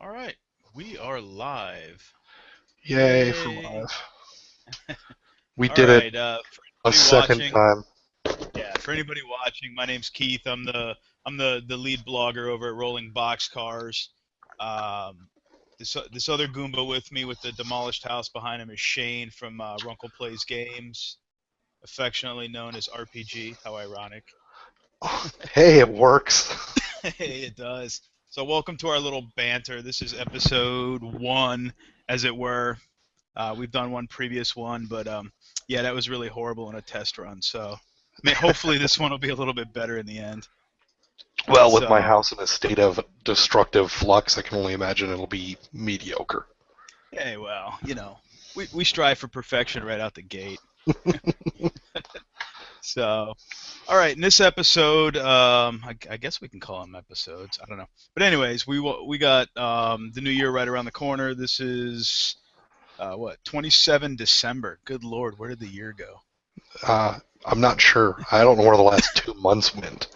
All right, we are live. Yay for Yay! live. We All did it right, for a anybody second watching, time. yeah, for anybody watching, my name's Keith. I'm the lead blogger over at Rolling Boxcars. This other Goomba with me with the demolished house behind him is Shane from Runkle Plays Games, affectionately known as RPG. How ironic. Hey, it works. Hey, it does. So welcome to our little banter. This is episode one, as it were. We've done one previous one, but yeah, that was really horrible in a test run. So hopefully this one will be a little bit better in the end. Well, with my So house in a state of destructive flux, I can only imagine it'll be mediocre. hey, well, we strive for perfection right out the gate. So all right, in this episode, I guess we can call them episodes. I don't know, but anyways, we got the new year right around the corner. This is what 27 December. Good Lord, where did the year go? I'm not sure. I don't know where the last 2 months went.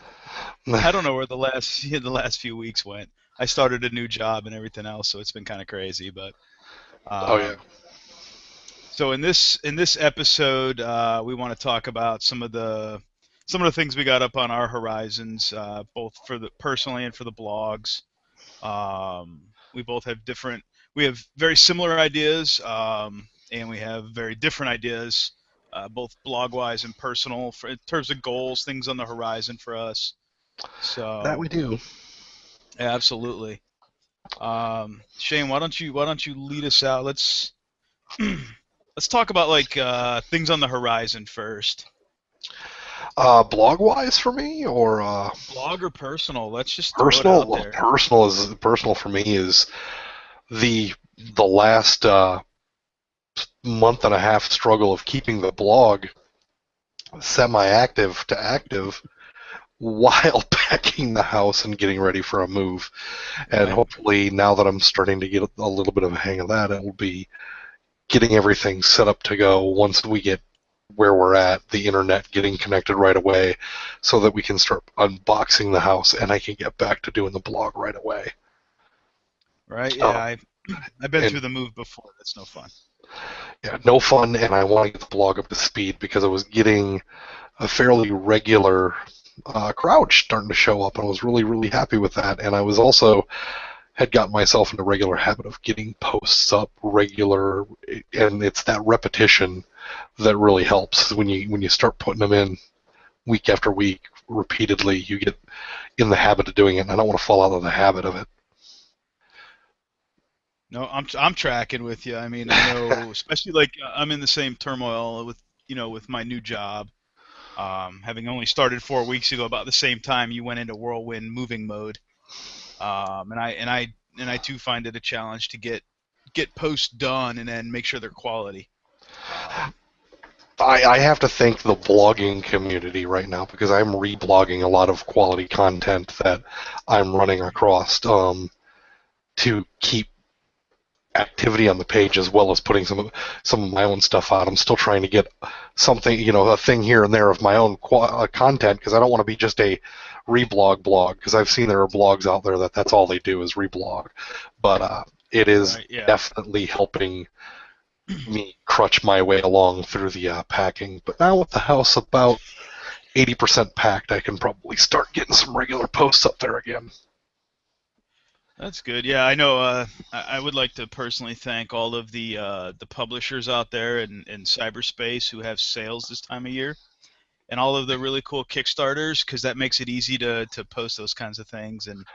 I don't know where the last few weeks went. I started a new job and everything else, so it's been kind of crazy. But Oh, yeah. um, so in this episode, we want to talk about some of the things we got up on our horizons, both for the personally and for the blogs. We both have different. We have very similar ideas, and we have very different ideas, both blog-wise and personal, in terms of goals, things on the horizon for us. That So we do. yeah, absolutely. Shane, why don't you lead us out? Let's talk about like things on the horizon first. Blog-wise for me, or Blog or personal? Let's just throw it personal? out Well, there. personal for me is the the last month and a half struggle of keeping the blog semi-active to active while packing the house and getting ready for a move. And Right. hopefully, now that I'm starting to get a little bit of a hang of that, it will be getting everything set up to go once we get where we're at, the internet getting connected right away, so that we can start unboxing the house and I can get back to doing the blog right away. Right. Yeah. Um, I've been and through the move before. That's no fun. yeah, no fun, and I want to get the blog up to speed because I was getting a fairly regular crowd starting to show up, and I was really, really happy with that. And I was also had gotten myself in a regular habit of getting posts up regular, and it's that repetition that really helps. When you start putting them in week after week repeatedly, you get in the habit of doing it, and I don't want to fall out of the habit of it. No, I'm tracking with you. I mean, I know, especially like I'm in the same turmoil with my new job. Having only started 4 weeks ago, about the same time you went into whirlwind moving mode. And I too find it a challenge to get posts done and then make sure they're quality. Um, I have to thank the blogging community right now because I'm reblogging a lot of quality content that I'm running across to keep activity on the page as well as putting some of my own stuff out. I'm still trying to get something, a thing here and there of my own content because I don't want to be just a reblog blog because I've seen there are blogs out there that's all they do is reblog, but it is right? Yeah. definitely helping me crutch my way along through the packing. But now with the house about 80% packed, I can probably start getting some regular posts up there again. That's good. Yeah, I know. I would like to personally thank all of the publishers out there in cyberspace who have sales this time of year, and all of the really cool Kickstarters, because that makes it easy to post those kinds of things and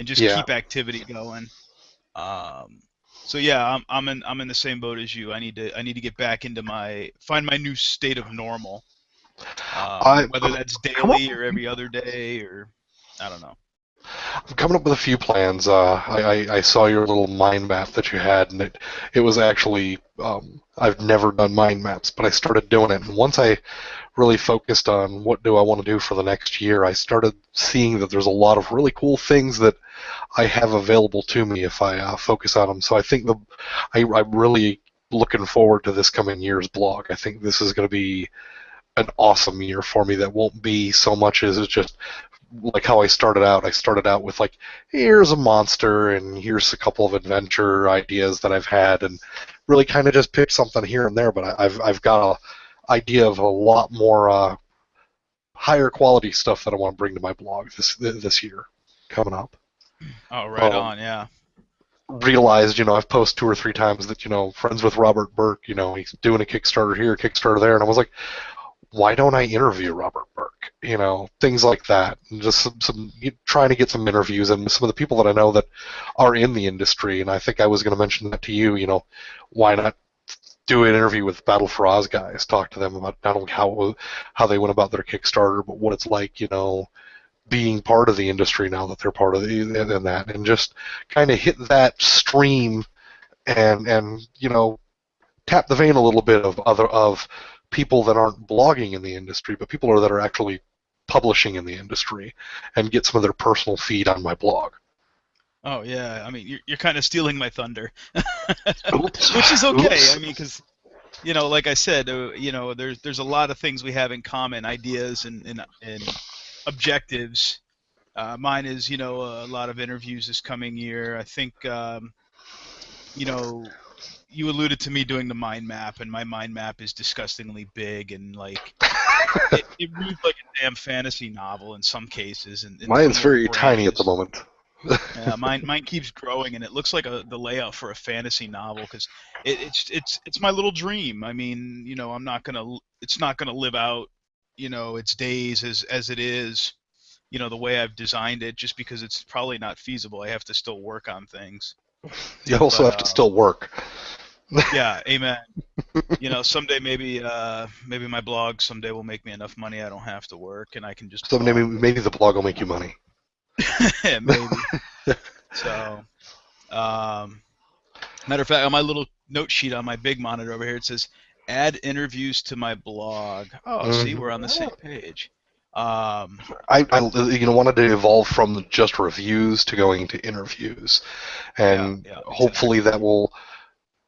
just Yeah, keep activity going. Um, so yeah, I'm in the same boat as you. I need to get back into find my new state of normal. I Whether that's come up daily or every other day or I don't know. I'm coming up with a few plans. I saw your little mind map that you had, and it was actually I've never done mind maps, but I started doing it. And once I really focused on what do I want to do for the next year, I started seeing that there's a lot of really cool things that I have available to me if I focus on them. So I think I'm really looking forward to this coming year's blog. I think this is going to be an awesome year for me that won't be so much as it's just like how I started out. I started out with like, here's a monster and here's a couple of adventure ideas that I've had, and really kind of just picked something here and there. But I've got a idea of a lot more higher quality stuff that I want to bring to my blog this year coming up. Oh, right Um, on. Yeah. Realized, I've posted 2 or 3 times that, friends with Robert Burke, he's doing a Kickstarter here, a Kickstarter there, and I was like, why don't I interview Robert Burke? Things like that. And just some trying to get some interviews and some of the people that I know that are in the industry. And I think I was going to mention that to you. Why not do an interview with Battle for Oz guys? Talk to them about not only how they went about their Kickstarter, but what it's like, being part of the industry now that they're part of and that, and just kind of hit that stream and tap the vein a little bit of people that aren't blogging in the industry, but people that are actually publishing in the industry, and get some of their personal feed on my blog. Oh, yeah. I mean, you're kind of stealing my thunder, Oops. which is okay. I Oops. mean, because like I said, there's a lot of things we have in common, ideas and objectives. Mine is, a lot of interviews this coming year. I think, you know, you alluded to me doing the mind map, and my mind map is disgustingly big and like it reads like a damn fantasy novel in some cases, and some Mine's little very tiny at the branches. moment. Mine keeps growing, and it looks like the layout for a fantasy novel because it's my little dream. I mean, it's not gonna live out, its days as it is, the way I've designed it, just because it's probably not feasible. I have to still work on things, You also but have to still work. yeah, amen. Someday maybe my blog someday will make me enough money I don't have to work and I can just So maybe the blog will make you money. maybe. So, um, matter of fact, on my little note sheet on my big monitor over here, it says add interviews to my blog. Oh, see, we're on the Mm-hmm. same page. Um, I wanted to evolve from just reviews to going to interviews, yeah, and yeah, hopefully exactly. that will.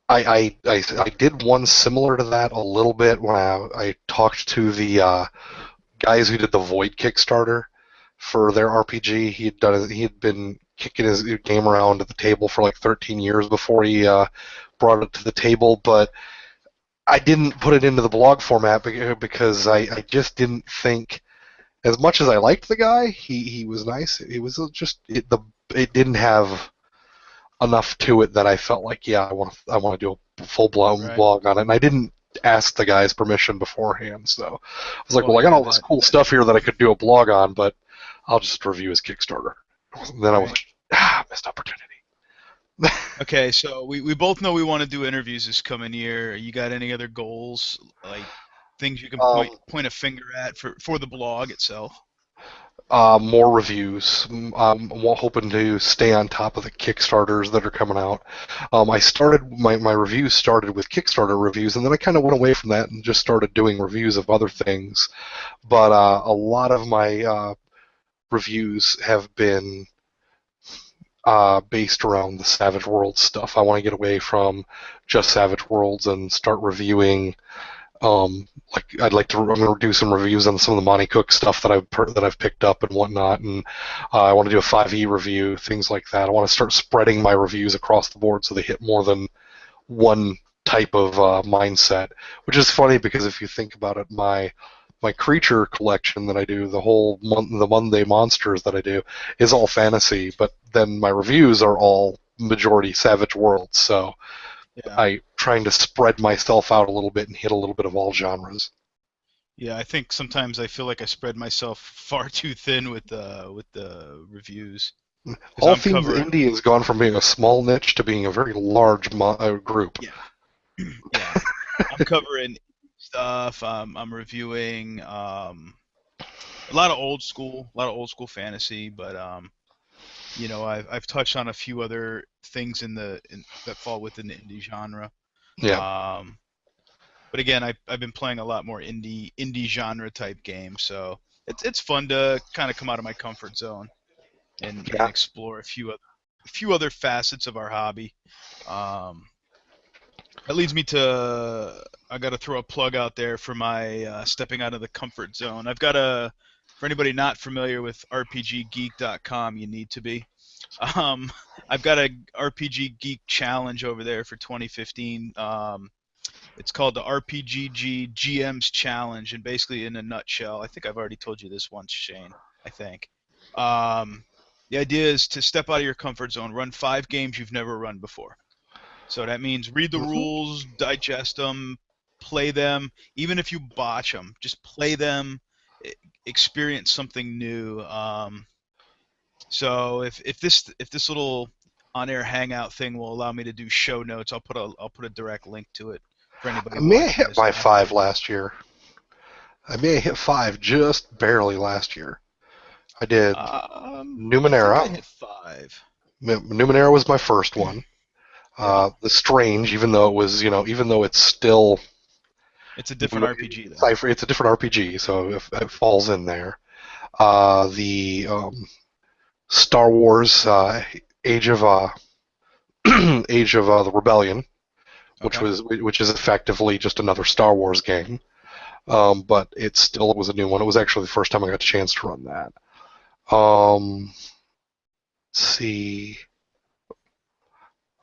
I did one similar to that a little bit when I talked to the guys who did the Void Kickstarter for their RPG. He had been kicking his game around at the table for like 13 years before he brought it to the table, but I didn't put it into the blog format because I just didn't think, as much as I liked the guy, he was nice. It was just it didn't have enough to it that I felt like, yeah, I want to do a full blown Right. blog on it, and I didn't ask the guy's permission beforehand. So I was like, Well, well, I got yeah, all this cool stuff here that I could do a blog on, but I'll just review his Kickstarter. And then I was right. like, missed opportunity. Okay, so we both know we want to do interviews this coming year. You got any other goals, like things you can point um, point a finger at for the blog itself? More reviews. I'm hoping to stay on top of the Kickstarters that are coming out. I started my reviews started with Kickstarter reviews, and then I kind of went away from that and just started doing reviews of other things. But a lot of my reviews have been based around the Savage Worlds stuff. I want to get away from just Savage Worlds and start reviewing. Like I'm gonna do some reviews on some of the Monty Cook stuff that I've picked up and whatnot, and I want to do a 5e review, things like that. I want to start spreading my reviews across the board so they hit more than one type of mindset. Which is funny because if you think about it, my creature collection that I do, the Monday monsters that I do, is all fantasy, but then my reviews are all majority Savage Worlds. So Yeah, I trying to spread myself out a little bit and hit a little bit of all genres. yeah. I think sometimes I feel like I spread myself far too thin with the reviews because All I'm Things covering. Indie has gone from being a small niche to being a very large group. Yeah, yeah. I'm covering stuff. I'm reviewing a lot of old school fantasy, but I've touched on a few other things that fall within the indie genre. Yeah, Um, but again, I've been playing a lot more indie genre type games, so it's fun to kind of come out of my comfort zone and yeah, explore a few other facets of our hobby. Um, that leads me to I got to throw a plug out there for my stepping out of the comfort zone. I've got a For anybody not familiar with RPGgeek.com, you need to be. Um, I've got a RPG Geek challenge over there for 2015. It's called the RPGG GM's Challenge, and basically, in a nutshell, I think I've already told you this once, Shane. I think. Um, the idea is to step out of your comfort zone, run 5 games you've never run before. So that means read the Hmm. rules, digest them, play them. Even if you botch them, just play them, e- experience something new. So if this little on-air hangout thing will allow me to do show notes, I'll put a direct link to it for anybody I may have watching hit this my after. 5 last year. I may have hit 5 just barely last year. I did I think Numenera. I hit 5. Numenera was my first one. Yeah, The Strange, even though it was, even though it's still it's a different RPG though. Cypher, it's a different RPG, so it falls in there. The Star Wars Age of Age of the Rebellion, Okay. which is effectively just another Star Wars game, but it still was a new one. It was actually the first time I got a chance to run that. Let's see,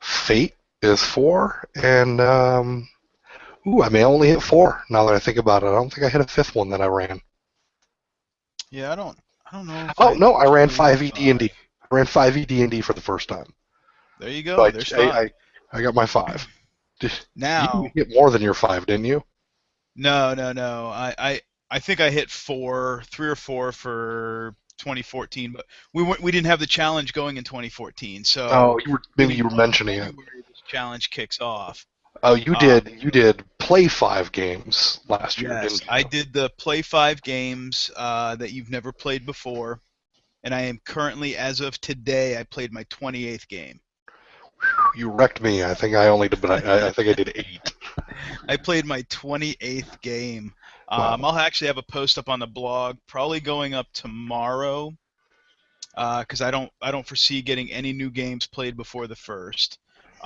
Fate is 4, and I may only hit 4 now that I think about it. I don't think I hit a fifth one that I ran. Yeah, I don't know if Oh I no, I ran played 5e D&D. 5. I ran 5e D&D for the first time. There you So go. There's 5. I got my 5. You Now, hit more than your 5, didn't you? no, no, no. I think I hit 4, 3 or 4 for 2014, but we didn't have the challenge going in 2014. So Oh, maybe beginning you were of mentioning it. January, this challenge kicks off. Oh, Um, you did play 5 games last year, yes, didn't I you? did the play 5 games that you've never played before, and I am currently, as of today, I played my 28th game. You wrecked me. I think I only did, but I think I did 8. I played my 28th game. Wow. I'll actually have a post up on the blog, probably going up tomorrow, because I don't foresee getting any new games played before the first.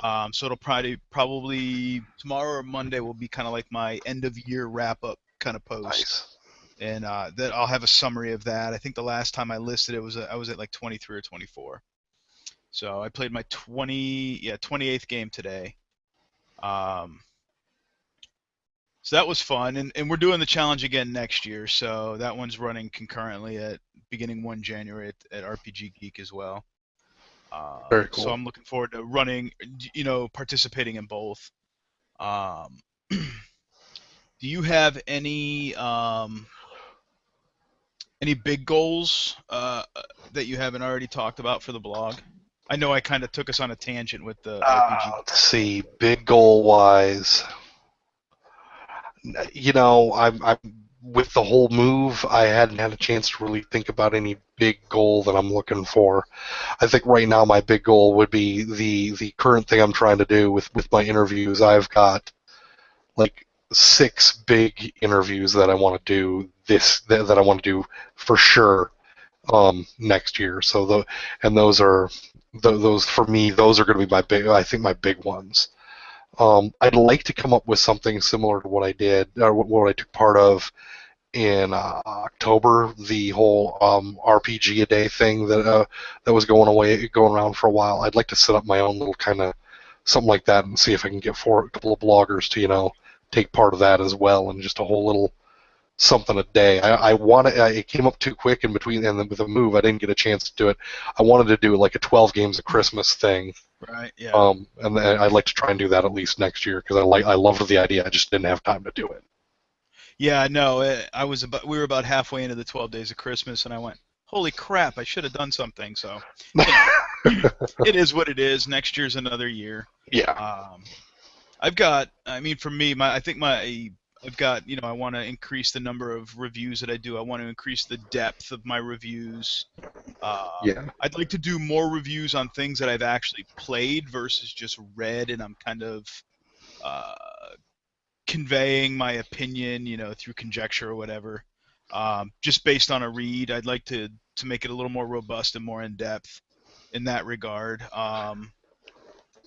So it'll probably tomorrow or Monday will be kind of like my end of year wrap up kind of post, Nice. and that I'll have a summary of that. I think the last time I listed it was I was at like 23 or 24. So I played my 28th game today. Um, So that was fun, and we're doing the challenge again next year. So that one's running concurrently at beginning 1 January at RPG Geek as well. Very So cool. I'm looking forward to running, participating in both. Um, do you have any big goals that you haven't already talked about for the blog? I know I kind of took us on a tangent with the RPG. Let's see. Big goal wise, I'm with the whole move. I hadn't had a chance to really think about any big goal that I'm looking for. I think right now my big goal would be the current thing I'm trying to do with my interviews. I've got like 6 big interviews that I want to do that I want to do for sure next year. And those are those for me. Those are going to be I think my big ones. I'd like to come up with something similar to what I did, or what I took part of in October, the whole RPG a day thing that was going around for a while. I'd like to set up my own little kind of something like that and see if I can get a couple of bloggers to take part of that as well, and just a whole little something a day. It came up too quick in between, and then with the move, I didn't get a chance to do it. I wanted to do like a 12 games of Christmas thing, Right. Yeah. and then I'd like to try and do that at least next year because I loved the idea. I just didn't have time to do it. Yeah. No. We were about halfway into the 12 days of Christmas, and I went, "Holy crap! I should have done something." So, you know, it is what it is. Next year's another year. Yeah, Um, I mean, for me, I've got, I want to increase the number of reviews that I do. I want to increase the depth of my reviews. yeah, I'd like to do more reviews on things that I've actually played versus just read, and I'm kind of uh, conveying my opinion, through conjecture or whatever. Just based on a read, I'd like to make it a little more robust and more in depth in that regard.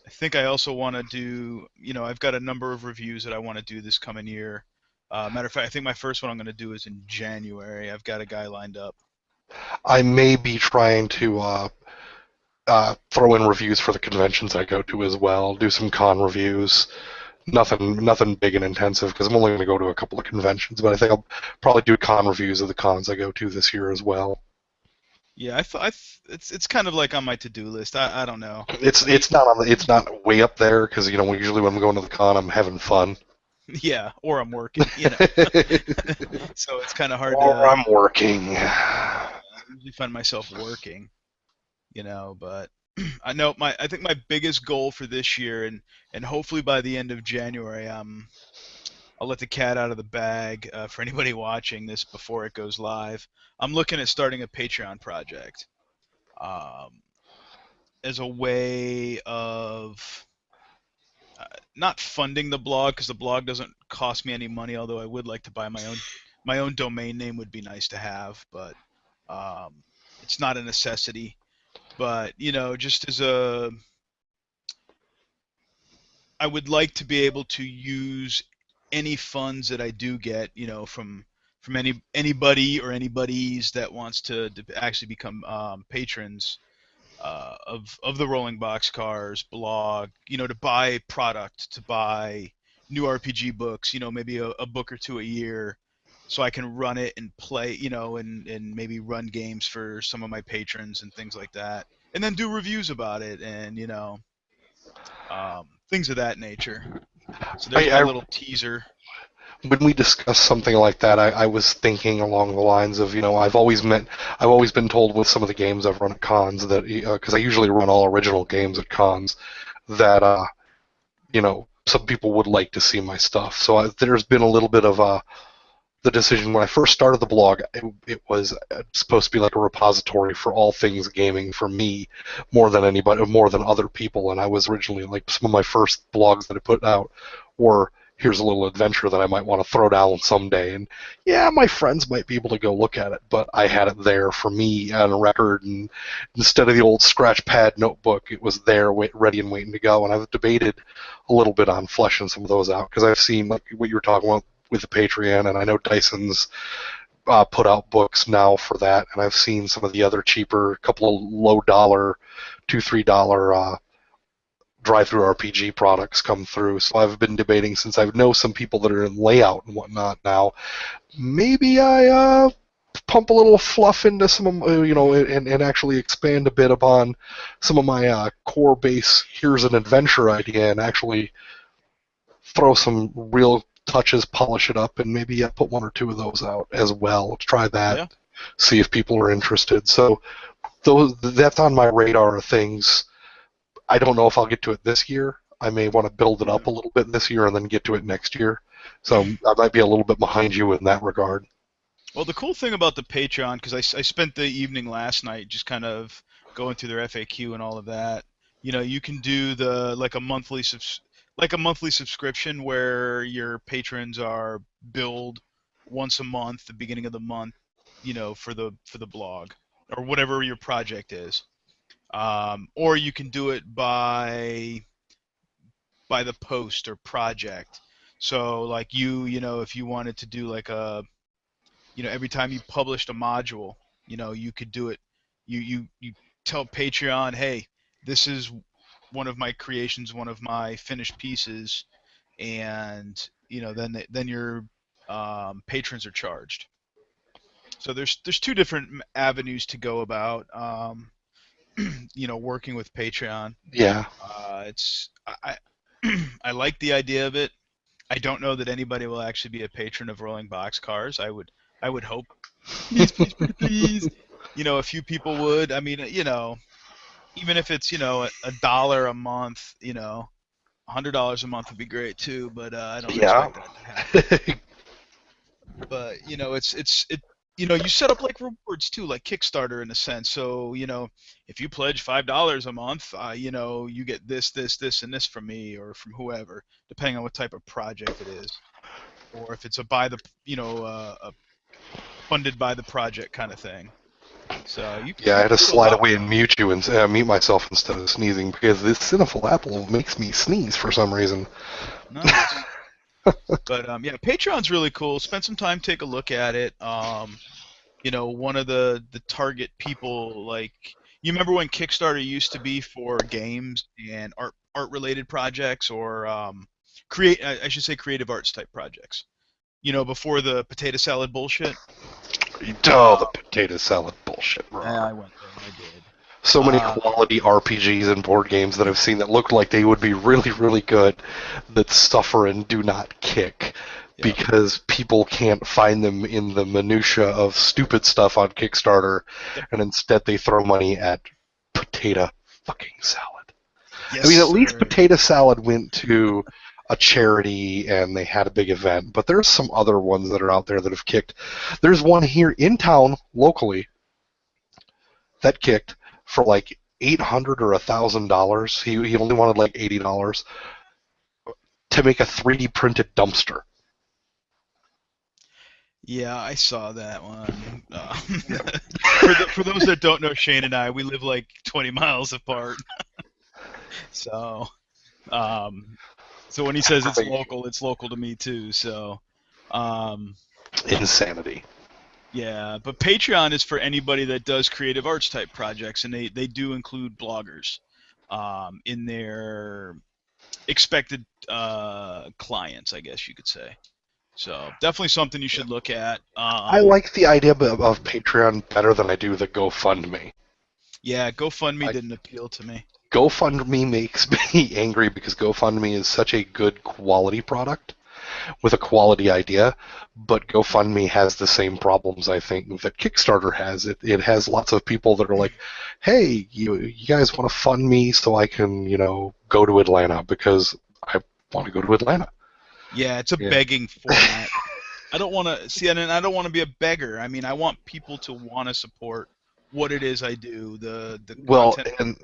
I think I also want to do, I've got a number of reviews that I want to do this coming year. Matter of fact, I think my first one I'm going to do is in January. I've got a guy lined up. I may be trying to throw in reviews for the conventions I go to as well. Do some con reviews. Nothing big and intensive because I'm only going to go to a couple of conventions, but I think I'll probably do con reviews of the cons I go to this year as well. Yeah, it's kind of like on my to-do list. I don't know. You, It's not way up there because usually when I'm going to the con I'm having fun. yeah, or I'm working, so it's kind of hard Or to. I'm working. I usually find myself working, but I think my biggest goal for this year, and hopefully by the end of January, I'll let the cat out of the bag for anybody watching this before it goes live. I'm looking at starting a Patreon project um, as a way of not funding the blog because the blog doesn't cost me any money. Although I would like to buy my own domain name would be nice to have, but um, it's not a necessity. But just as a I would like to be able to use any funds that I do get, from anybody or anybody's that wants to actually become patrons of the Rolling Boxcars blog, to buy product, to buy new RPG books, maybe a book or two a year, so I can run it and play, and maybe run games for some of my patrons and things like that, and then do reviews about it and things of that nature. So there's my I little teaser. when we discuss something like that, I was thinking along the lines of, I've always been told with some of the games I've run at cons that, because I usually run all original games at cons, that, some people would like to see my stuff. So there's been a little bit of the decision when I first started the blog. It was supposed to be like a repository for all things gaming for me, more than other people. And I was originally like some of my first blogs that I put out were here's a little adventure that I might want to throw down someday. And yeah, my friends might be able to go look at it, but I had it there for me on a record, and instead of the old scratch pad notebook, it was there, ready and waiting to go. And I've debated a little bit on fleshing some of those out because I've seen like what you were talking about with the Patreon, and I know Dyson's put out books now for that, and I've seen some of the other cheaper, couple of low dollar, $2-3 drive-through RPG products come through. So I've been debating, since I know some people that are in layout and whatnot now, maybe I pump a little fluff into some of and actually expand a bit upon some of my core base. Here's an adventure idea, and actually throw some real touches, polish it up, and maybe put one or two of those out as well. Try that, Yeah. see if people are interested. So that's on my radar of things. I don't know if I'll get to it this year. I may want to build it Yeah. up a little bit this year and then get to it next year. So I might be a little bit behind you in that regard. Well, the cool thing about the Patreon, because I spent the evening last night just kind of going through their FAQ and all of that. You can do the like a monthly subscription where your patrons are billed once a month, the beginning of the month, for the blog or whatever your project is. Or you can do it by the post or project. So like if you wanted to do like every time you published a module, you could do it. You tell Patreon, hey, this is one of my creations, one of my finished pieces, and then your patrons are charged. So there's two different avenues to go about, working with Patreon. Yeah. It's I like the idea of it. I don't know that anybody will actually be a patron of Rolling Boxcars. I would hope. Please, please, pretty please. A few people would. I mean, even if it's a dollar a month, $100 a month would be great too. But I don't Yeah. expect that to happen. But it. You set up like rewards too, like Kickstarter in a sense. So if you pledge $5 a month, you get this, this, this, and this from me or from whoever, depending on what type of project it is, or if it's a by the a funded by the project kind of thing. So you Yeah, I you had to can do a slide lot away with and them. mute you and mute myself instead of sneezing because this Cinephyl apple makes me sneeze for some reason. Nice. But yeah, Patreon's really cool. Spend some time, take a look at it. One of the target people, like, you remember when Kickstarter used to be for games and art related projects, or I should say creative arts type projects. Before the potato salad bullshit. Oh, Uh, the potato salad bullshit. I went there. I did. So many Uh, quality RPGs and board games that I've seen that look like they would be really, really good that suffer and do not kick yep. because people can't find them in the minutia of stupid stuff on Kickstarter, Yep. and instead they throw money at potato fucking salad. I Yes, mean, at least sir. potato salad went to a charity and they had a big event, but there's some other ones that are out there that have kicked. There's one here in town locally that kicked for like $800 or $1,000. He only wanted like $80 to make a 3D printed dumpster. Yeah, I saw that one. Yeah. For those that don't know, Shane and I, we live like 20 miles apart. So, um, so when he says it's local to me too. So, um, Insanity. yeah. But Patreon is for anybody that does creative arts type projects, and they do include bloggers, in their expected clients, I guess you could say. So definitely something you should look at. I like the idea of Patreon better than I do the GoFundMe. Yeah, GoFundMe I, didn't appeal to me. GoFundMe makes me angry because GoFundMe is such a good quality product with a quality idea, but GoFundMe has the same problems I think that Kickstarter has. It has lots of people that are like, "Hey, you guys want to fund me so I can go to Atlanta because I want to go to Atlanta." Yeah, it's a Yeah. begging format. I don't want to see, and I don't want to be a beggar. I mean, I want people to want to support what it is I do, the Well, content and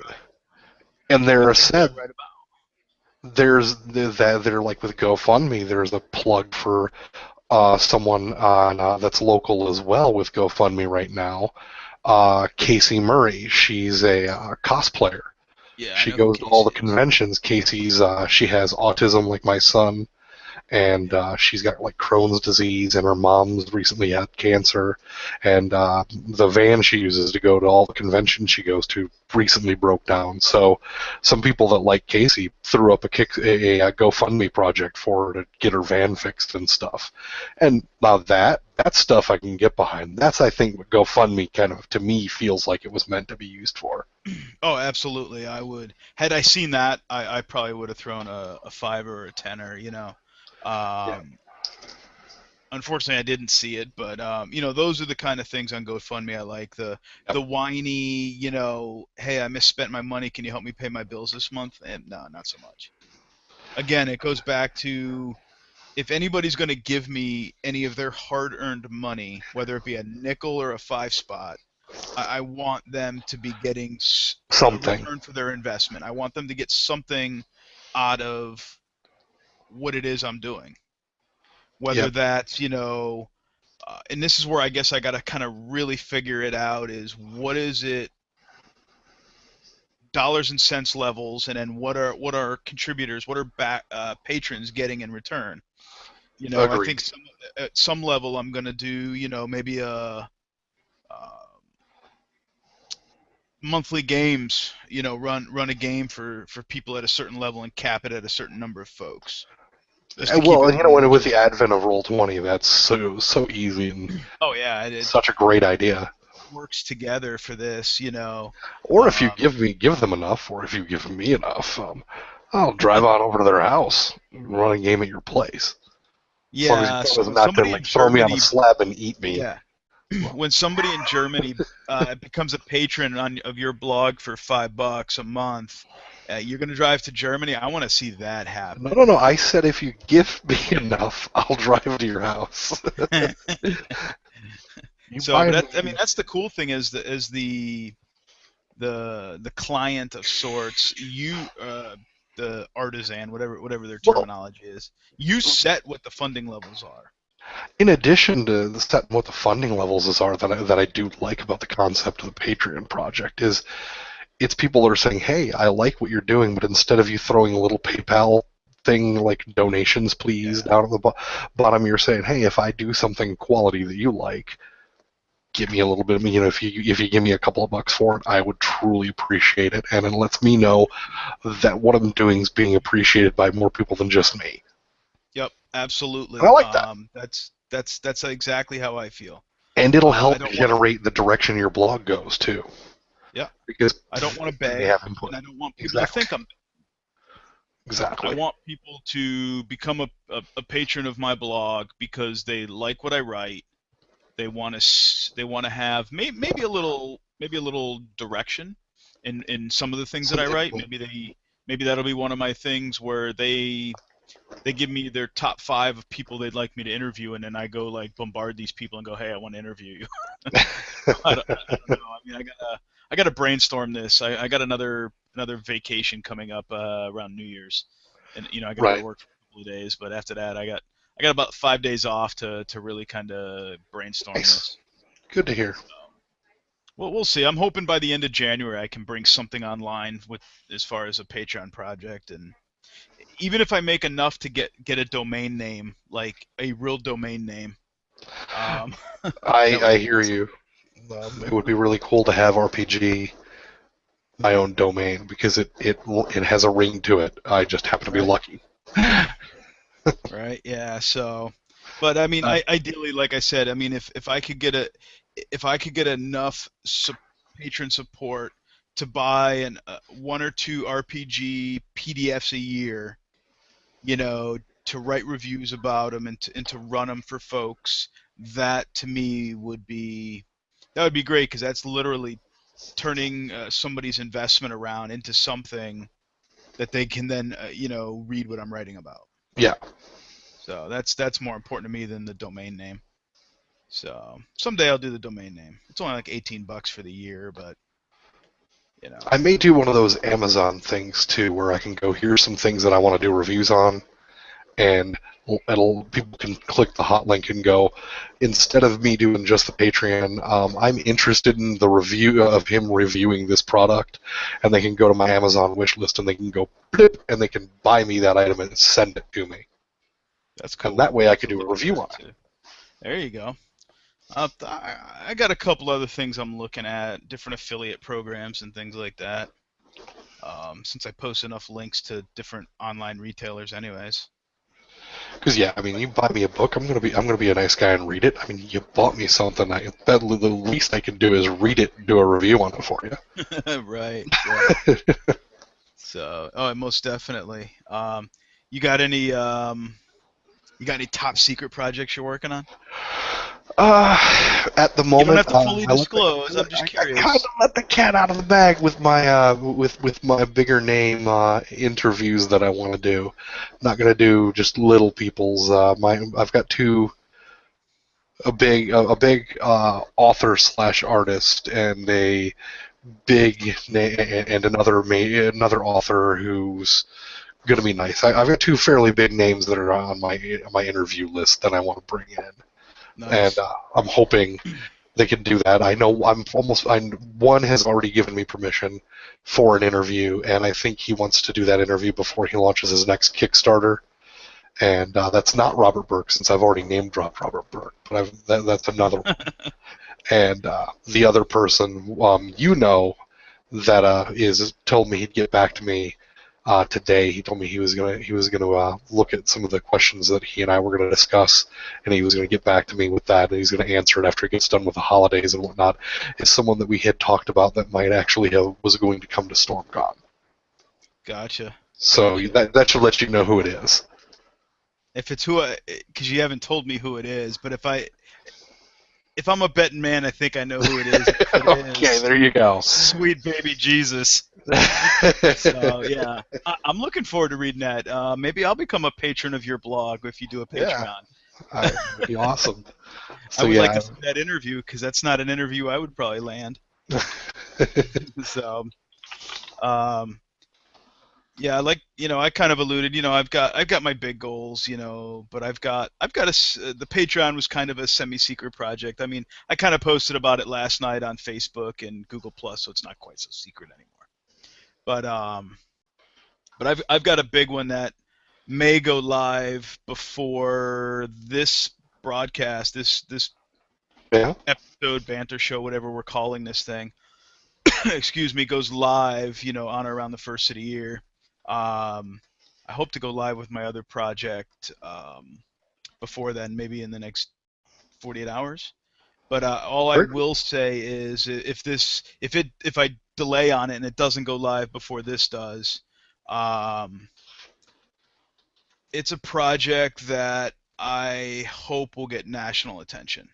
and the they're things that I said write about. that they're like with GoFundMe. There's a plug for someone on that's local as well with GoFundMe right now. Casey Murray. She's a cosplayer. Yeah, I She know who goes to all Casey the is. conventions. She has autism like my son, and she's got like Crohn's disease, and her mom's recently had cancer, and the van she uses to go to all the conventions she goes to recently broke down. So some people that like Casey threw up a GoFundMe project for her to get her van fixed and stuff. And now that stuff I can get behind. That's, I think, what GoFundMe kind of to me feels like it was meant to be used for. Oh, absolutely. I would. Had I seen that, I probably would have thrown a fiver or a tenner. Yeah. Um, Unfortunately, I didn't see it, but those are the kind of things on GoFundMe I like. The Yep. the whiny, hey, I misspent my money. Can you help me pay my bills this month? And no, not so much. Again, it goes back to, if anybody's going to give me any of their hard-earned money, whether it be a nickel or a five spot, I want them to be getting a Something. return for their investment. I want them to get something out of what it is I'm doing, whether Yep. that's and this is where I guess I got to kind of really figure it out, is what is it, dollars and cents levels, and then what are contributors, what are patrons getting in return. I think Agreed. at some level I'm going to do, maybe uh, monthly games, run a game for people at a certain level and cap it at a certain number of folks, just to keep Well, it and with the manageable. advent of Roll20, that's so easy and Oh yeah, it such a great idea. works together for this. Or if you Um, give them enough, or if you give me enough, I'll drive on over to their house, and run a game at your place. As long as yeah, you so not to somebody in like throw me on a Germany, slab and eat me. yeah, when somebody in Germany becomes a patron of your blog for $5 a month, you're going to drive to Germany. I want to see that No, happen. no, no. I said if you give me enough, I'll drive to your house. You So, buy but me. I mean, that's the cool thing, is the client of sorts. The artisan, whatever their Well, terminology is. You set what the funding levels are. in addition to setting what the funding levels are that I do like about the concept of the Patreon project is it's people that are saying, hey, I like what you're doing, but instead of you throwing a little PayPal thing like donations please Yeah. down at the bottom. You're saying, hey, if I do something quality that you like, give me a little bit of me. If you give me a couple of bucks for it, I would truly appreciate it, and it lets me know that what I'm doing is being appreciated by more people than just me. Yep. And I Absolutely. like that. That's exactly how I feel. And it'll I help don't want to. generate the direction your blog goes too, Yeah. because I don't want to they beg, have input. and I don't want people to Exactly. think I'm. I Exactly. want people to become a patron of my blog because they like what I write. They want to have maybe a little direction in some of the things that Some I write. input. Maybe that'll be one of my things where they give me their top 5 of people they'd like me to interview, and then I go like bombard these people and go, hey, I want to interview you. I don't know. I mean, I gotta brainstorm this. I got another vacation coming up around New Year's, and I gotta go to Right. work for a couple of days. But after that, I got about 5 days off to really kind of brainstorm Nice. this. Good to hear. So, well, we'll see. I'm hoping by the end of January I can bring something online with as far as a Patreon project, and even if I make enough to get a domain name, like a real domain name, um, I that would I be hear awesome. you. It would be really cool to have RPG my own domain because it has a ring to it. I just happen to be Right. lucky. Right. Yeah. So, but I mean, Uh, ideally, like I said, I mean, if I could get enough patron support to buy one or two RPG PDFs a year, you know, to write reviews about them and to run them for folks, that to me would be great because that's literally turning somebody's investment around into something that they can then read what I'm writing about. yeah, So that's more important to me than the domain name. So someday I'll do the domain name. It's only like $18 for the year, but you know. I may do one of those Amazon things too, where I can go, here's some things that I want to do reviews on, and people can click the hot link and go, instead of me doing just the Patreon, I'm interested in the review of him reviewing this product, and they can go to my Amazon wish list and they can go blip, and they can buy me that item and send it to me, That's and cool. that way I'll I have could to do a look at review that on it. too. There you go. I got a couple other things I'm looking at, different affiliate programs and things like that. Since I post enough links to different online retailers, anyways. Because yeah, I mean, But you buy me a book, I'm gonna be a nice guy and read it. I mean, you bought me something. The least I can do is read it and do a review on it for you. right, yeah. So, oh, most definitely. You got any top secret projects you're working on? At the You don't moment, have to fully I let the disclose. I'm just I kind curious. of let the cat out of the bag with my with my bigger name interviews that I want to do. I'm not gonna do just little people's. I've got a big author slash artist and a and another author who's gonna be nice. I've got two fairly big names that are on my interview list that I want to bring in, and Nice. I'm hoping they can do that. I know one has already given me permission for an interview, and I think he wants to do that interview before he launches his next Kickstarter. And that's not Robert Burke, since I've already name dropped Robert Burke, but that's another one. And the other person, that is told me he'd get back to me today. He told me he was gonna look at some of the questions that he and I were going to discuss, and he was going to get back to me with that, and he's going to answer it after he gets done with the holidays and whatnot. Is someone that we had talked about that might actually was going to come to StormCon. Gotcha. So Gotcha. that should let you know who it is. If it's because you haven't told me who it is, but if I'm a betting man, I think I know who it is. And if it Okay, is, there you go. sweet baby Jesus. So yeah, I'm looking forward to reading that. Maybe I'll become a patron of your blog if you do a Yeah, Patreon. that'd be awesome. I So would like yeah, to see that interview because that's not an interview I would probably land. So, um, yeah, like I kind of alluded. I've got my big goals. But the Patreon was kind of a semi-secret project. I mean, I kind of posted about it last night on Facebook and Google Plus, so it's not quite so secret anymore. But I've got a big one that may go live before this broadcast, this Yeah, episode, banter show, whatever we're calling this thing, excuse me, goes live, on or around the first of the year. Um, I hope to go live with my other project before then, maybe in the next 48 hours. But all I great. will say is, if I delay on it and it doesn't go live before this does, um, it's a project that I hope will get national attention.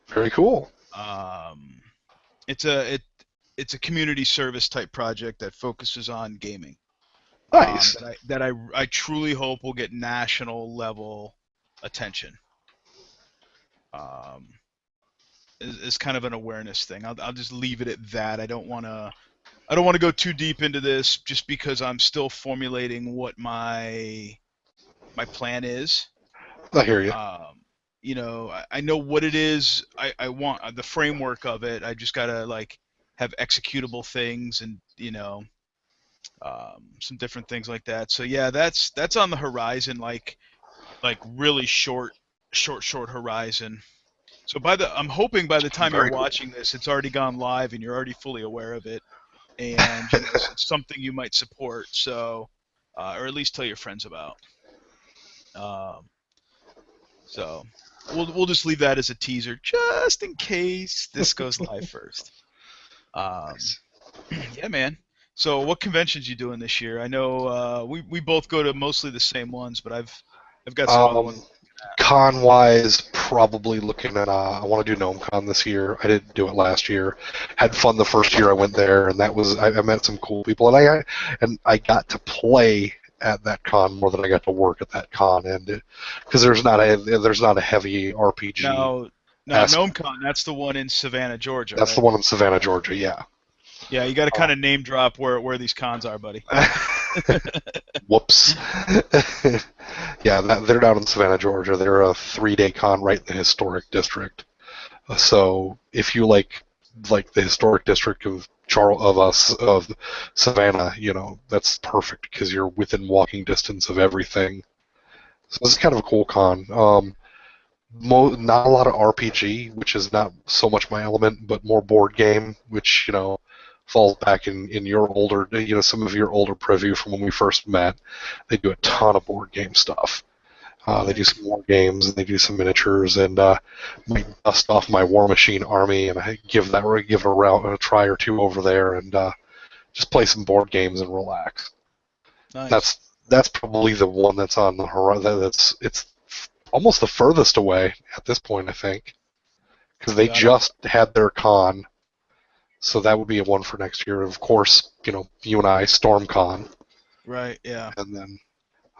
Very cool. Um, it's a community service type project that focuses on gaming. Nice. That I truly hope will get national level attention. Um, is kind of an awareness thing. I'll just leave it at that. I don't want to go too deep into this just because I'm still formulating what my plan is. I hear you. I know what it is. I want the framework of it. I just gotta like have executable things and some different things like that. So yeah, that's on the horizon, like really short horizon. So I'm hoping by the time you're Very cool. watching this, it's already gone live and you're already fully aware of it, and it's something you might support. So, or at least tell your friends about. Um, so we'll just leave that as a teaser, just in case this goes live first. Um, Nice. yeah, man. So what conventions you doing this year? I know we both go to mostly the same ones, but I've got some other ones. Um, Con wise, probably looking at. I want to do GnomeCon this year. I didn't do it last year. Had fun the first year I went there, and that was I met some cool people, and I got to play at that con more than I got to work at that con, and because there's not a heavy RPG Now aspect. GnomeCon, that's the one in Savannah, Georgia, That's the right? one in Savannah, Georgia. Yeah. Yeah, you got to kind of name drop where these cons are, buddy. Whoops. Yeah, they're down in Savannah, Georgia. They're a 3-day con right in the historic district. So if you like the historic district of of Savannah, that's perfect because you're within walking distance of everything. So this is kind of a cool con. Not a lot of RPG, which is not so much my element, but more board game, which falls back in your older, some of your older preview from when we first met. They do a Right. ton of board game stuff. They do Nice. some more games and they do some miniatures and might dust off my War Machine army and I give it a try or two over there and just play some board games and relax. Nice. That's that's probably the one that's on the horizon. It's almost the furthest away at this point, I think, because they Got it. just had their con, so that would be a one for next year. Of course, you and I, StormCon, Right. Yeah. and then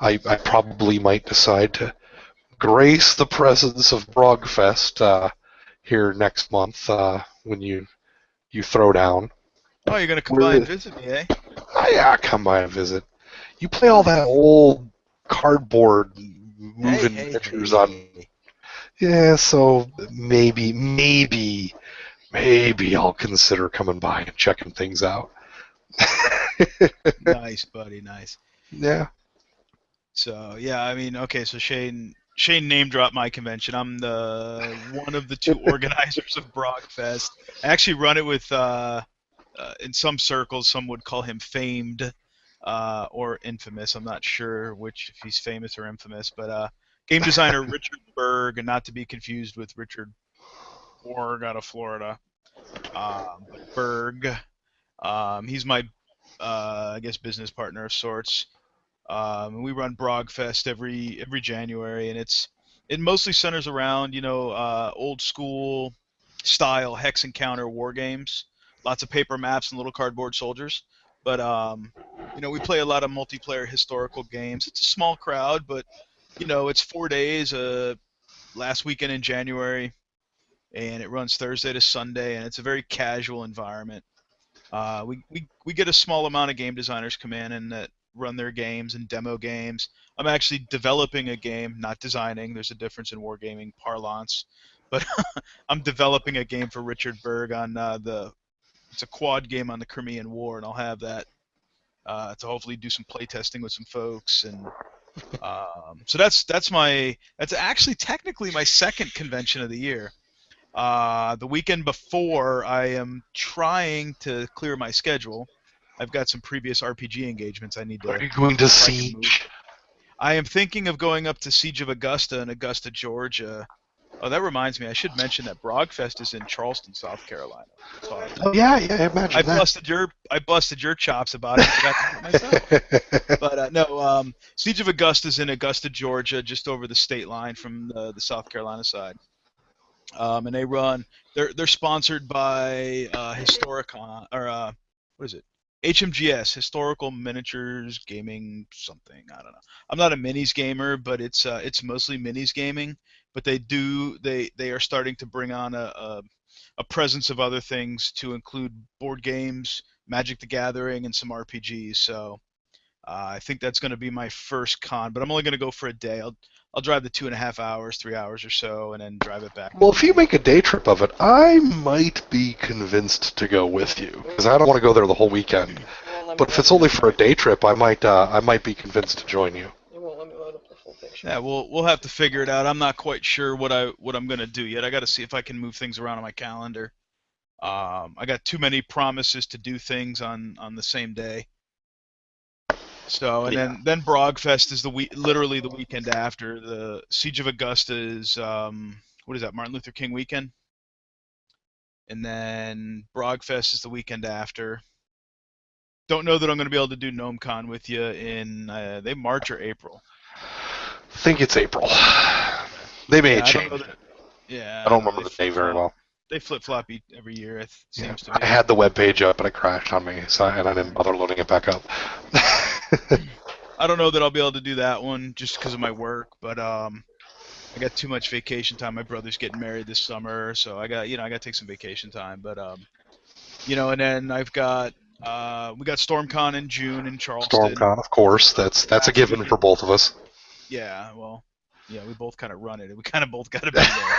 I probably might decide to grace the presence of Brogfest here next month when you throw down. Oh, you're gonna come by and Where, visit me, eh? yeah, come by and visit. You play all that old cardboard Hey, moving hey, hey, miniatures on. hey. Yeah, so maybe I'll consider coming by and checking things out. Nice, buddy. Nice. Yeah. So yeah, I mean, okay. So Shane name dropped my convention. I'm the one of the two organizers of Brogfest. I actually run it with in some circles, some would call him famed or infamous. I'm not sure which, if he's famous or infamous, but game designer Richard Berg, and not to be confused with Richard Borg out of Florida. But Berg, he's my, I guess, business partner of sorts. We run Brogfest every January, and it mostly centers around old school style hex encounter war games. Lots of paper maps and little cardboard soldiers. But we play a lot of multiplayer historical games. It's a small crowd, but it's 4 days. Last weekend in January, and it runs Thursday to Sunday, and it's a very casual environment. We get a small amount of game designers come in and that run their games and demo games. I'm actually developing a game, not designing. There's a difference in wargaming parlance, but I'm developing a game for Richard Berg on it's a quad game on the Crimean War, and I'll have that to hopefully do some playtesting with some folks, and So that's actually technically my second convention of the year. The weekend before, I am trying to clear my schedule. I've got some previous RPG engagements I need Are to you going to see if I can move. Siege? I am thinking of going up to Siege of Augusta in Augusta, Georgia. Oh, that reminds me. I should mention that Brogfest is in Charleston, South Carolina. I thought of Oh that. yeah, yeah, imagine that. I busted your chops about it and forgot to do it myself. But no, Siege of Augusta is in Augusta, Georgia, just over the state line from the South Carolina side. And they run. They're sponsored by Historicon or what is it? HMGS, Historical Miniatures Gaming something. I don't know. I'm not a minis gamer, but it's mostly minis gaming. But they are starting to bring on a presence of other things to include board games, Magic the Gathering, and some RPGs. So I think that's going to be my first con, but I'm only going to go for a day. I'll drive the 2.5 hours, 3 hours or so, and then drive it back Well, at if you night. make a day trip of it, I might be convinced to go with you because I don't want to go there the whole weekend. It won't let me But if load it's up only the for a day trip, I might be convinced to join you. It won't let me load up the full picture. Yeah, we'll have to figure it out. I'm not quite sure what I'm going to do yet. I got to see if I can move things around on my calendar. I got too many promises to do things on the same day. So and Yeah. then Brogfest is literally the weekend after. The Siege of Augusta is what is that? Martin Luther King weekend, and then Brogfest is the weekend after. Don't know that I'm going to be able to do GnomeCon with you in they March or April. Think it's April. Okay. They may Yeah, have I don't know changed. that. Yeah, I I don't don't know. remember the day very well. They flip flop every year. It Yeah, seems to I be. had the web page up, but it crashed on me, and I didn't Yeah. bother loading it back up. I don't know that I'll be able to do that one just because of my work, but I got too much vacation time. My brother's getting married this summer, so I got to take some vacation time. But and then we got StormCon in June in Charleston. StormCon, of course, that's a That's given for usually both of us. Yeah, well, yeah, we both kind of run it. We kind of both got to be there.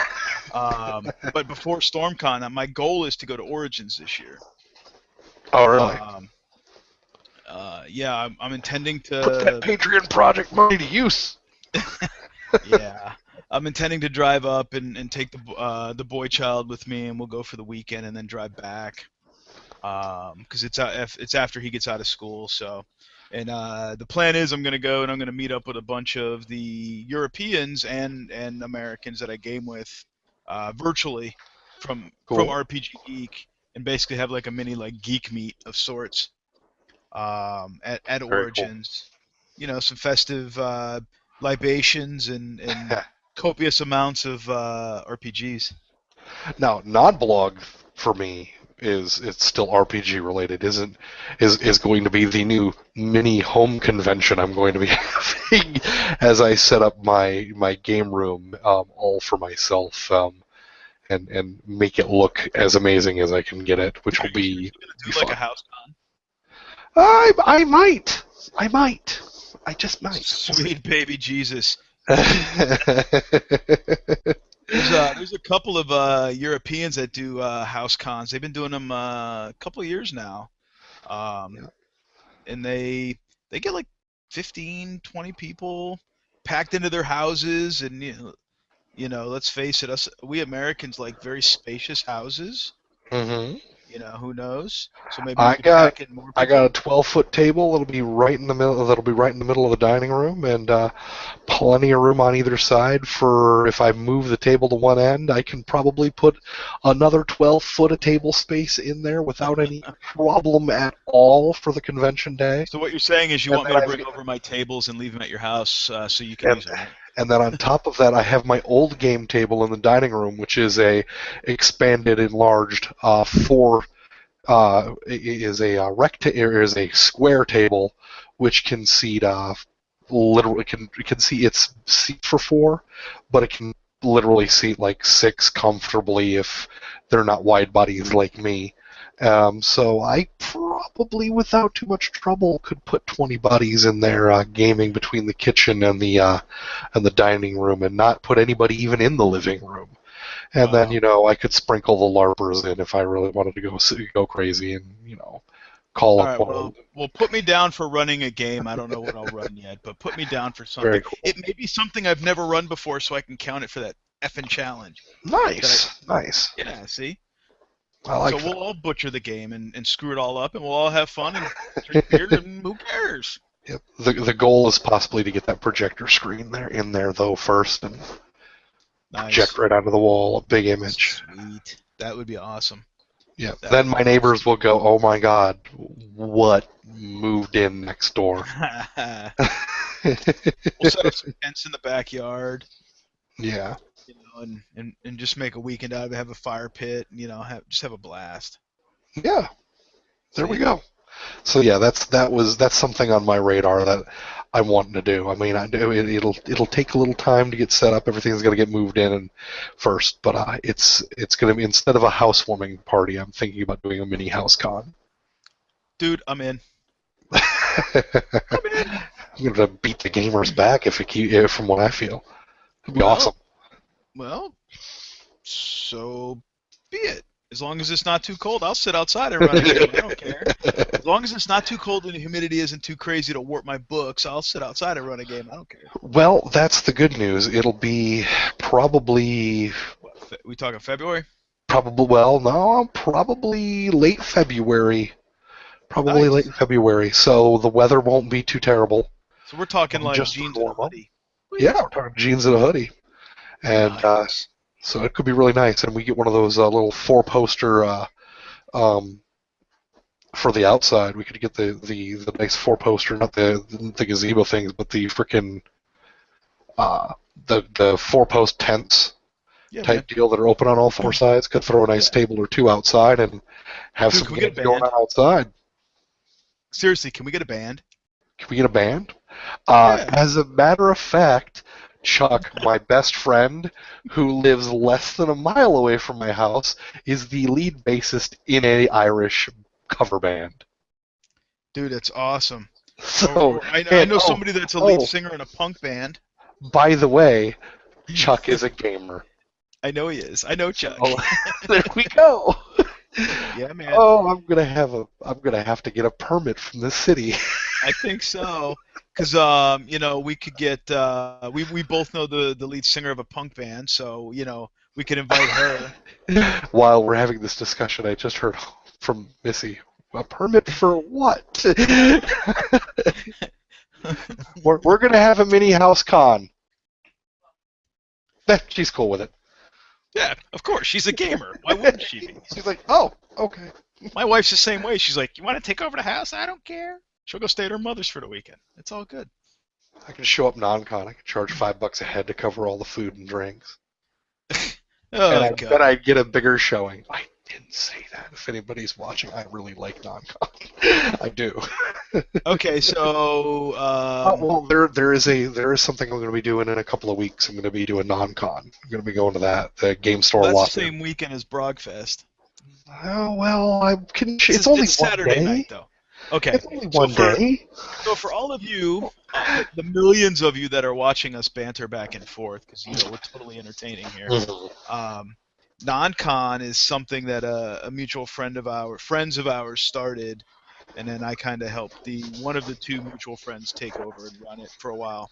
But before StormCon, my goal is to go to Origins this year. Oh, really? Um, yeah, I'm intending Put that to. Patreon project money to use. Yeah, I'm intending to drive up and take the boy child with me, and we'll go for the weekend and then drive back. Because it's after he gets out of school. So, and the plan is I'm going to go and I'm going to meet up with a bunch of the Europeans and Americans that I game with virtually from Cool. RPG Geek, and basically have like a mini like geek meet of sorts at Very cool. Origins. Some festive libations and copious amounts of RPGs. Now, non-blog for me is it's still RPG related. Isn't is going to be the new mini home convention I'm going to be having as I set up my game room all for myself and make it look as amazing as I can get it, which Are will you seriously going be to do like a fun. house con? I might. I might. I just might. We'll see. Sweet baby Jesus. There's a couple of Europeans that do house cons. They've been doing them a couple of years now, um, Yeah. and they get like 15, 20 people packed into their houses, and let's face it, us we Americans like very spacious houses. hmm Who knows? So maybe we I could got pack in more I got people. a 12-foot table that'll be right in the middle. That'll be right in the middle of the dining room, and plenty of room on either side for if I move the table to one end, I can probably put another 12 foot of table space in there without any problem at all for the convention day. So what you're saying is you And want then me to I've bring over my tables and leave them at your house so you can and use them, right? and then on top of that, I have my old game table in the dining room, which is a expanded, enlarged four is a square table which can seat literally it can see its seat for four, but it can literally seat like six comfortably if they're not wide bodies like me. So I probably, without too much trouble, could put 20 bodies in there gaming between the kitchen and the dining room, and not put anybody even in the living room. And then Wow. I could sprinkle the larpers in if I really wanted to go crazy and call All up right, one of them. well, put me down for running a game. I don't know what I'll run yet, but put me down for something. Very cool. It may be something I've never run before, so I can count it for that effing challenge. Nice. Yeah, see? I So like we'll that. all butcher the game and screw it all up, and we'll all have fun and drink beer, and who cares? Yep. The goal is possibly to get that projector screen in there though first, and project Nice. right onto the wall, a big image. Sweet. That would be awesome. Yeah. That Then would my be neighbors will go, "Oh my God, what moved in next door?" awesome. We'll set up some tents in the backyard, Yeah. and just make a weekend out of it. Have a fire pit, just have a blast. Yeah. There we See? go. So yeah, that's something on my radar that I'm wanting to do. I mean, it'll take a little time to get set up. Everything's gonna get moved in and first, but it's gonna be, instead of a housewarming party, I'm thinking about doing a mini house con. Dude, I'm in. I'm I'm in. gonna beat the gamers back from what I feel. It'd be awesome. Well, so be it. As long as it's not too cold, I'll sit outside and run a game. I don't care. As long as it's not too cold and the humidity isn't too crazy to warp my books, I'll sit outside and run a game. I don't care. Well, that's the good news. It'll be probably We talking February? probably late February. Probably Nice. late February, so the weather won't be too terrible. So we're talking like Just jeans and a warm up. hoodie. Yeah, we're talking jeans and a hoodie, and Nice. so it could be really nice. And we get one of those little four-poster um, for the outside. We could get the nice four-poster, not the gazebo things, but the freaking the four-post tents Yeah, man. type deal that are open on all four sides. Could throw a nice table or two outside and have Dude, some can we get games a going band? on outside. Seriously, can we get a band? Can we get a band? Yeah. As a matter of fact, Chuck, my best friend, who lives less than a mile away from my house, is the lead bassist in a Irish cover band. Dude, that's awesome. So, I know somebody that's a lead singer in a punk band. by the way, Chuck is a gamer. I know he is. I know Chuck. Oh, there we go. Yeah, man. Oh, I'm gonna have to get a permit from the city. I think so. Because, we could get, we both know the lead singer of a punk band, so, we could invite her. While we're having this discussion, I just heard from Missy, a permit for what? we're going to have a mini house con. She's cool with it. Yeah, of course. She's a gamer. Why wouldn't she be? She's like, oh, okay. My wife's the same way. She's like, you want to take over the house? I don't care. She'll go stay at her mother's for the weekend. It's all good. I can show up non-con. I can charge $5 a head to cover all the food and drinks. Oh, and I God. bet I'd get a bigger showing. I didn't say that. If anybody's watching, I really like non-con. I do. Okay, so well, there is something I'm going to be doing in a couple of weeks. I'm going to be doing non-con. I'm going to be going to the game store that's lot. the same weekend as Brogfest. Oh well, I can. It's only it's one Saturday day. night, though. Okay, It's only one day. So for all of you, the millions of you that are watching us banter back and forth, because we're totally entertaining here. Non-con is something that a mutual friends of ours started, and then I kind of helped one of the two mutual friends take over and run it for a while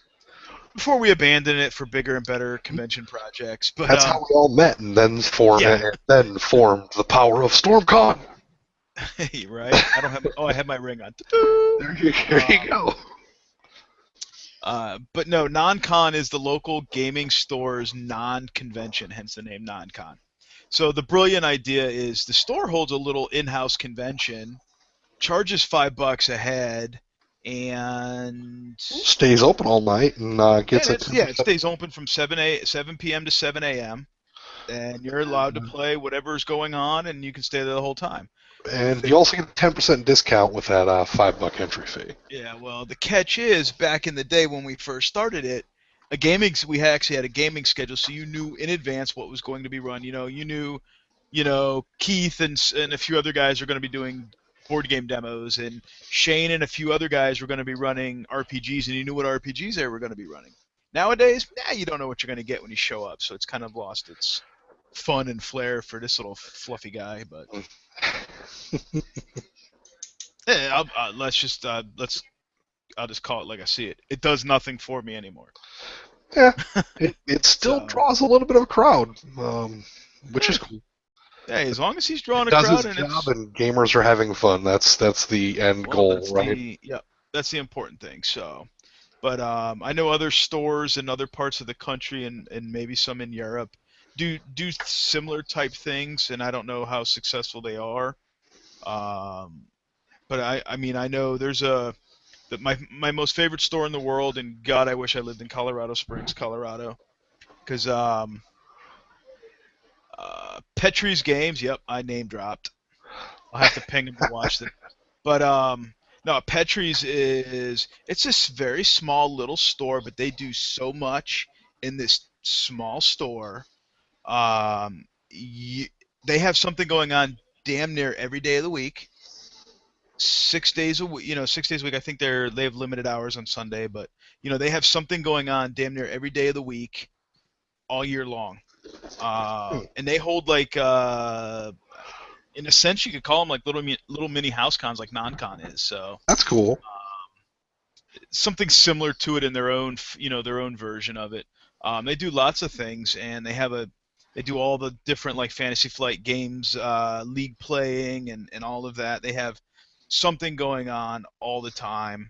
before we abandoned it for bigger and better convention projects. But That's how we all met, and then formed the power of StormCon. Right? I don't have. I have my ring on. There you go. But no, non-con is the local gaming store's non-convention, hence the name non-con. So the brilliant idea is the store holds a little in-house convention, charges $5 a head, and stays open all night and gets it stays open from 7 p.m. to 7 a.m. and you're allowed to play whatever's going on, and you can stay there the whole time. And you also get a 10% discount with that $5 entry fee. Yeah, well, the catch is, back in the day when we first started it, we actually had a gaming schedule, so you knew in advance what was going to be run. You knew, Keith and a few other guys are going to be doing board game demos, and Shane and a few other guys were going to be running RPGs, and you knew what RPGs they were going to be running. Nowadays, you don't know what you're going to get when you show up, so it's kind of lost its fun and flair for this little fluffy guy, but I'll just call it like I see it. It does nothing for me anymore. Yeah, it still So, draws a little bit of a crowd, which eh, is cool. hey, as long as he's It drawing a does its crowd and job, it's and gamers are having fun. That's the end well, goal, right? that's the important thing. So, but I know other stores in other parts of the country and maybe some in Europe do similar type things, and I don't know how successful they are. Um, but I mean I know there's my most favorite store in the world, and God, I wish I lived in Colorado Springs, Colorado, because Petrie's Games. Yep, I name dropped. I'll have to ping him to watch this. But no, Petrie's is it's this very small little store, but they do so much in this small store. Um, you, they have something going on damn near every day of the week. 6 days a week, 6 days a week. I think they have limited hours on Sunday, but they have something going on damn near every day of the week, all year long. And they hold like, in a sense, you could call them like little mini house cons, like non-con is. So That's cool. something similar to it in their own, their own version of it. They do lots of things, and they do all the different like Fantasy Flight games, league playing, and all of that. They have something going on all the time,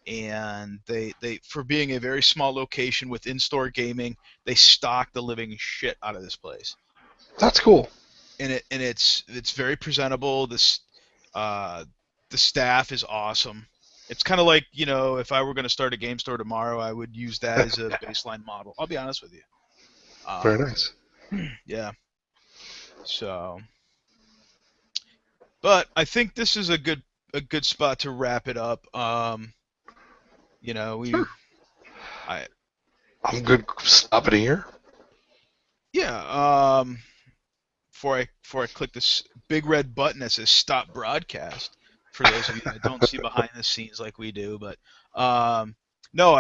and they for being a very small location with in-store gaming, they stock the living shit out of this place, That's cool. and it's very presentable. Uh, the staff is awesome. It's kind of like, if I were going to start a game store tomorrow, I would use that as a baseline model. I'll be honest with you. Very Um, nice. yeah. So, but I think this is a good spot to wrap it up. You know, Sure. we I I'm good stopping here. yeah. Before I click this big red button that says stop broadcast, for those of you that don't see behind the scenes like we do, but no,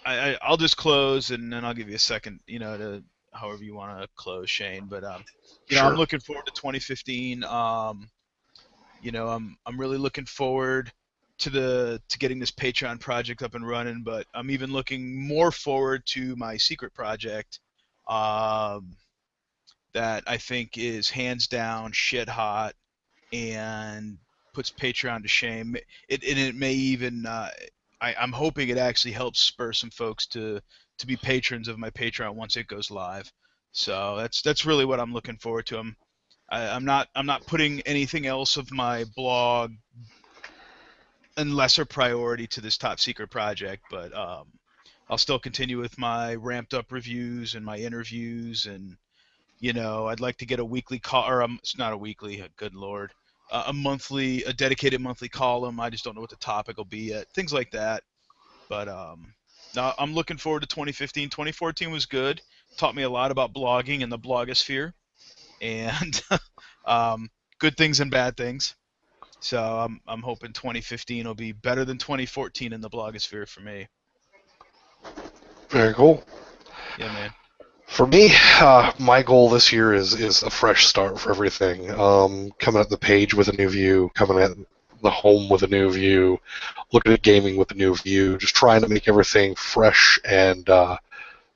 I'll just close, and then I'll give you a second, to however you want to close, Shane. But I'm Sure. looking forward to 2015. I'm really looking forward to getting this Patreon project up and running, but I'm even looking more forward to my secret project. Um, that I think is hands down shit hot and puts Patreon to shame. It may even I'm hoping it actually helps spur some folks to be patrons of my Patreon once it goes live. So that's really what I'm looking forward to. I'm not putting anything else of my blog in lesser priority to this top secret project, but I'll still continue with my ramped up reviews and my interviews, and I'd like to get a weekly call, or it's not a weekly, good lord, a dedicated monthly column. I just don't know what the topic will be yet. Things like that. But no, I'm looking forward to 2015. 2014 was good. Taught me a lot about blogging and the blogosphere, and um, good things and bad things. So I'm hoping 2015 will be better than 2014 in the blogosphere for me. Very cool. Yeah, man. For me, my goal this year is a fresh start for everything. Coming at the page with a new view, coming at the home with a new view, looking at gaming with a new view, just trying to make everything fresh and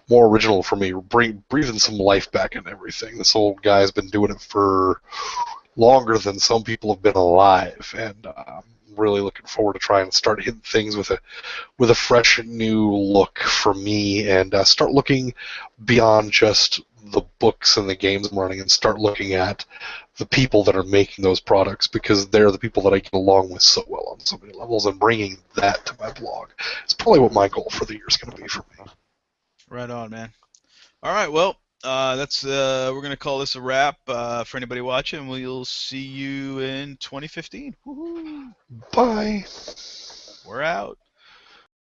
more original for me, breathing some life back into everything. This old guy's been doing it for longer than some people have been alive, and I'm really looking forward to trying to start hitting things with a fresh new look for me, and start looking beyond just the books and the games I'm running, and start looking at the people that are making those products, because they're the people that I get along with so well on so many levels, and bringing that to my blog is probably what my goal for the year is going to be for me. Right on, man. All right, well, that's we're gonna call this a wrap. For anybody watching, we'll see you in 2015. Woohoo! Bye. We're out.